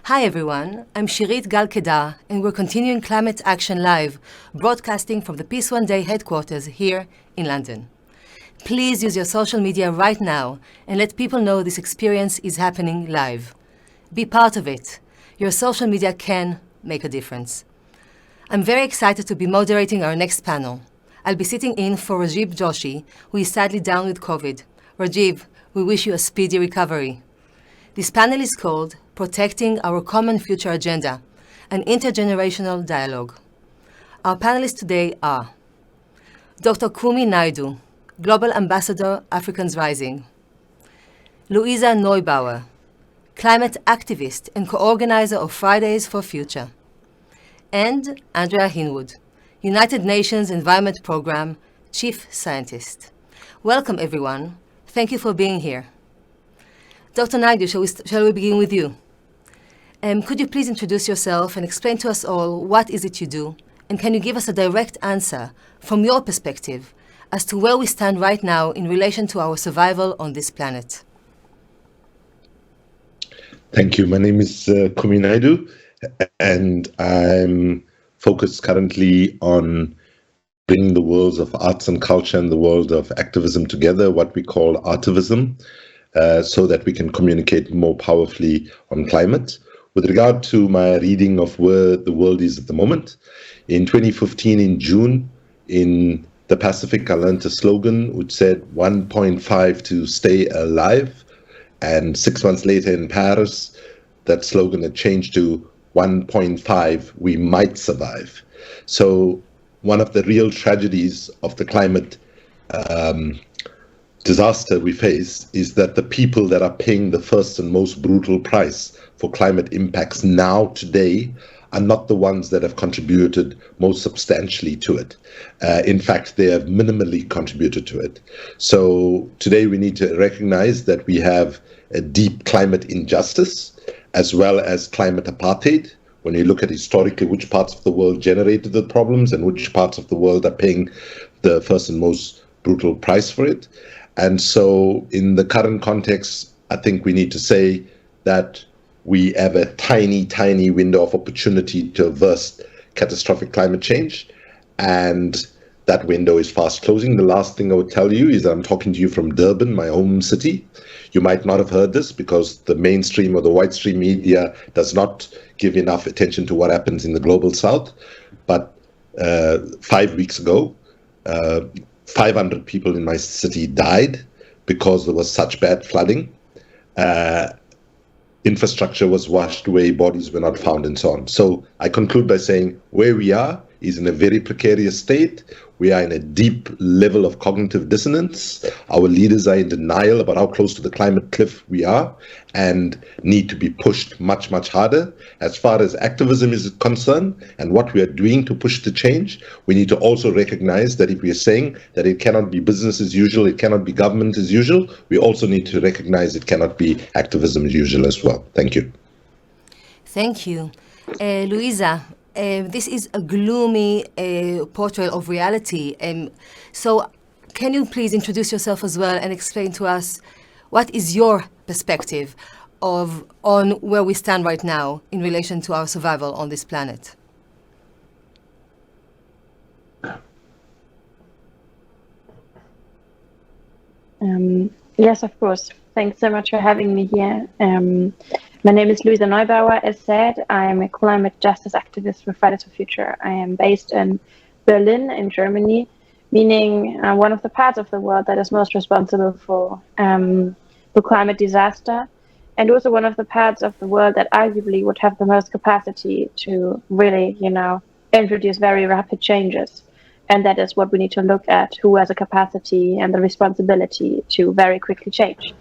Hi everyone, I'm Shirit Gal-Kedar and we're continuing Climate Action Live, broadcasting from the Peace One Day headquarters here in London. Please use your social media right now and let people know this experience is happening live. Be part of it. Your social media can make a difference. I'm very excited to be moderating our next panel. I'll be sitting in for Rajiv Joshi, who is sadly down with COVID. Rajiv, we wish you a speedy recovery. This panel is called Protecting Our Common Future Agenda, an intergenerational dialogue. Our panelists today are Dr. Kumi Naidu, Global Ambassador, Africans Rising; Luisa Neubauer, climate activist and co-organizer of Fridays for Future; and Andrea Hinwood, United Nations Environment Programme Chief Scientist. Welcome, everyone. Thank you for being here. Dr. Naidu, shall we begin with you? Could you please introduce yourself and explain to us all what is it you do? And can you give us a direct answer from your perspective as to where we stand right now in relation to our survival on this planet? Thank you. My name is Kumi Naidu, and I'm focused currently on bringing the worlds of arts and culture and the world of activism together, what we call artivism, so that we can communicate more powerfully on climate. With regard to my reading of where the world is at the moment, in 2015, in June, in the Pacific, I learned a slogan which said 1.5 to stay alive. And 6 months later in Paris, that slogan had changed to 1.5, we might survive. So one of the real tragedies of the climate disaster we face is that the people that are paying the first and most brutal price for climate impacts now, today, are not the ones that have contributed most substantially to it. In fact, they have minimally contributed to it. So today we need to recognize that we have a deep climate injustice as well as climate apartheid. When you look at historically which parts of the world generated the problems and which parts of the world are paying the first and most brutal price for it. And so in the current context, I think we need to say that we have a tiny, tiny window of opportunity to reverse catastrophic climate change. And that window is fast closing. The last thing I would tell you is that I'm talking to you from Durban, my home city. You might not have heard this because the mainstream or the widestream media does not give enough attention to what happens in the global south. But 5 weeks ago, 500 people in my city died because there was such bad flooding. Infrastructure was washed away, bodies were not found, and so on. So I conclude by saying where we are is in a very precarious state. We are in a deep level of cognitive dissonance. Our leaders are in denial about how close to the climate cliff we are and need to be pushed much, much harder. As far as activism is concerned and what we are doing to push the change, we need to also recognize that if we are saying that it cannot be business as usual, it cannot be government as usual, we also need to recognize it cannot be activism as usual as well. Thank you. Thank you. Luisa, this is a gloomy portrayal of reality. So can you please introduce yourself as well and explain to us what is your perspective on where we stand right now in relation to our survival on this planet? Yes, of course. Thanks so much for having me here. My name is Luisa Neubauer. As said, I am a climate justice activist for Fridays for Future. I am based in Berlin, in Germany, meaning one of the parts of the world that is most responsible for the climate disaster, and also one of the parts of the world that arguably would have the most capacity to really, introduce very rapid changes. And that is what we need to look at, who has a capacity and the responsibility to very quickly change.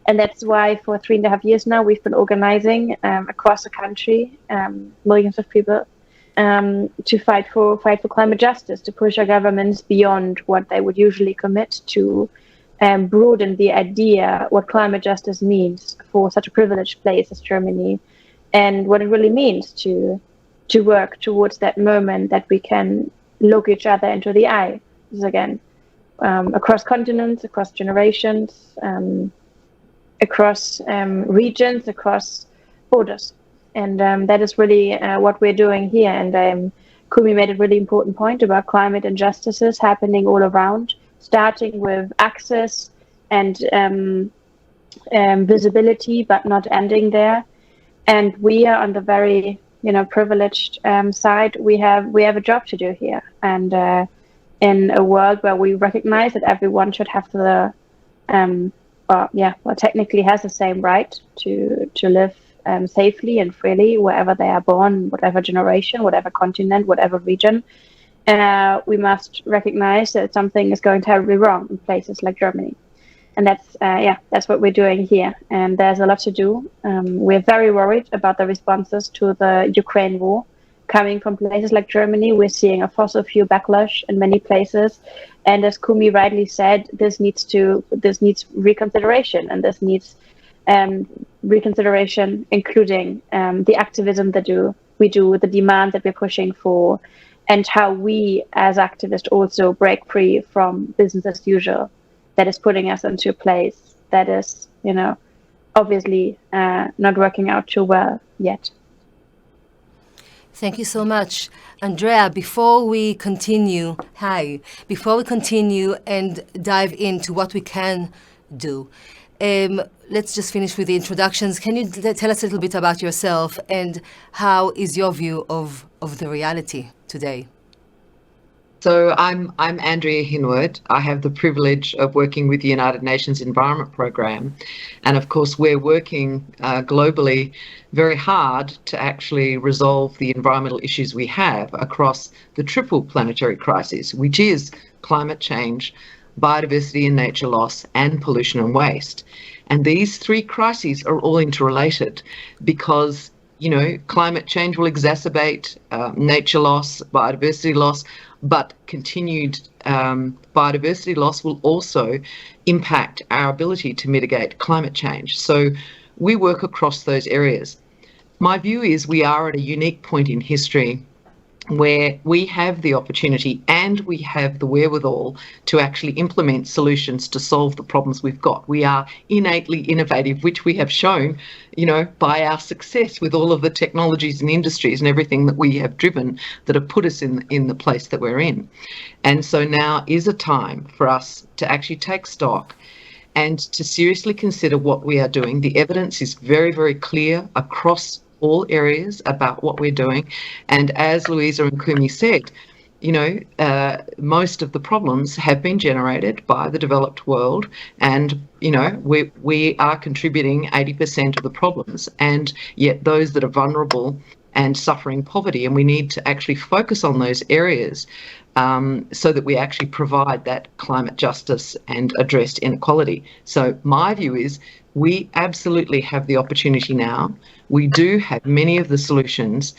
And that's why for 3.5 years now, we've been organizing across the country, millions of people, to fight for climate justice, to push our governments beyond what they would usually commit to, broaden the idea what climate justice means for such a privileged place as Germany, and what it really means to work towards that moment that we can look each other into the eye. This is again across continents, across generations, across regions, across borders. And that is really what we're doing here. And Kumi made a really important point about climate injustices happening all around, starting with access and visibility, but not ending there. And we are on the very, privileged side. We have a job to do here. And in a world where we recognize that everyone should have the, technically has the same right to live safely and freely wherever they are born, whatever generation, whatever continent, whatever region. We must recognize that something is going terribly wrong in places like Germany. And that's what we're doing here. And there's a lot to do. We're very worried about the responses to the Ukraine war coming from places like Germany. We're seeing a fossil fuel backlash in many places. And as Kumi rightly said, this needs reconsideration, and this needs reconsideration, including the activism that we do, the demand that we're pushing for, and how we as activists also break free from business as usual that is putting us into a place that is, obviously not working out too well yet. Thank you so much. Andrea, before we continue and dive into what we can do, let's just finish with the introductions. Can you tell us a little bit about yourself and how is your view of the reality today? So I'm Andrea Hinwood. I have the privilege of working with the United Nations Environment Programme. And of course, we're working globally very hard to actually resolve the environmental issues we have across the triple planetary crises, which is climate change, biodiversity and nature loss, and pollution and waste. And these three crises are all interrelated because, climate change will exacerbate nature loss, biodiversity loss, but continued biodiversity loss will also impact our ability to mitigate climate change. So we work across those areas. My view is we are at a unique point in history where we have the opportunity and we have the wherewithal to actually implement solutions to solve the problems we've got. We are innately innovative, which we have shown, by our success with all of the technologies and industries and everything that we have driven that have put us in the place that we're in. And so now is a time for us to actually take stock and to seriously consider what we are doing. The evidence is very, very clear across all areas about what we're doing. And as Luisa and Kumi said, most of the problems have been generated by the developed world, and we are contributing 80% of the problems, and yet those that are vulnerable and suffering poverty, and we need to actually focus on those areas so that we actually provide that climate justice and address inequality. So my view is we absolutely have the opportunity now. We do have many of the solutions,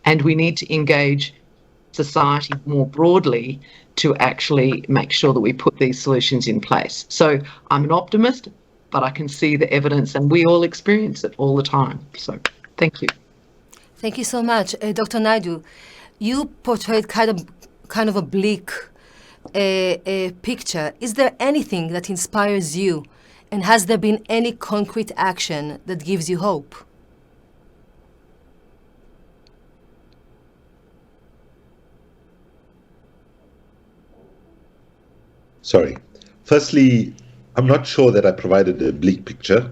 and we need to engage society more broadly to actually make sure that we put these solutions in place. So I'm an optimist, but I can see the evidence, and we all experience it all the time. So thank you. Thank you so much. Dr. Naidu, you portrayed kind of a bleak picture. Is there anything that inspires you, and has there been any concrete action that gives you hope? Sorry. Firstly, I'm not sure that I provided a bleak picture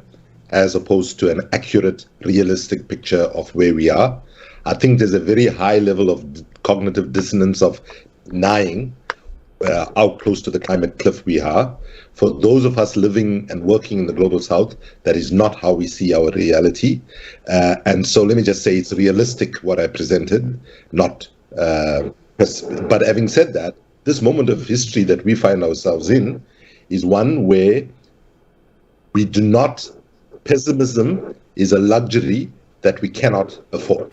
as opposed to an accurate, realistic picture of where we are. I think there's a very high level of cognitive dissonance of denying how close to the climate cliff we are. For those of us living and working in the global south, that is not how we see our reality. And so let me just say it's realistic what I presented, not. But having said that, this moment of history that we find ourselves in is one where we do not, pessimism is a luxury that we cannot afford.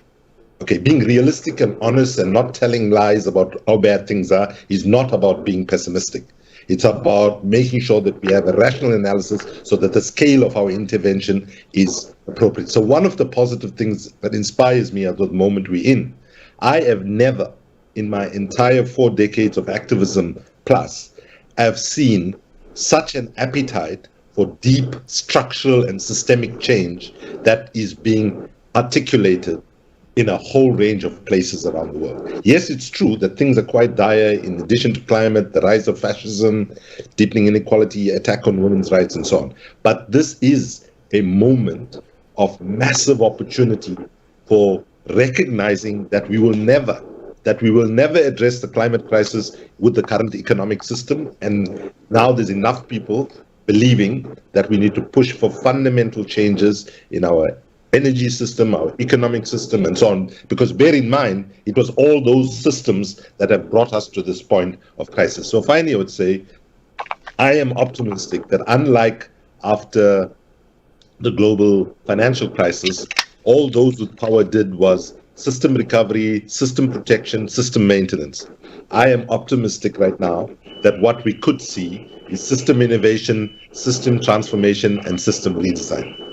Okay, being realistic and honest and not telling lies about how bad things are is not about being pessimistic. It's about making sure that we have a rational analysis so that the scale of our intervention is appropriate. So one of the positive things that inspires me at the moment we're in, I have never, in my entire 4 decades of activism plus, I've seen such an appetite for deep structural and systemic change that is being articulated in a whole range of places around the world. Yes, it's true that things are quite dire in addition to climate, the rise of fascism, deepening inequality, attack on women's rights, and so on. But this is a moment of massive opportunity for recognizing that we will never address the climate crisis with the current economic system. And now there's enough people believing that we need to push for fundamental changes in our energy system, our economic system, and so on. Because bear in mind, it was all those systems that have brought us to this point of crisis. So finally, I would say, I am optimistic that unlike after the global financial crisis, all those with power did was system recovery, system protection, system maintenance. I am optimistic right now that what we could see is system innovation, system transformation, and system redesign.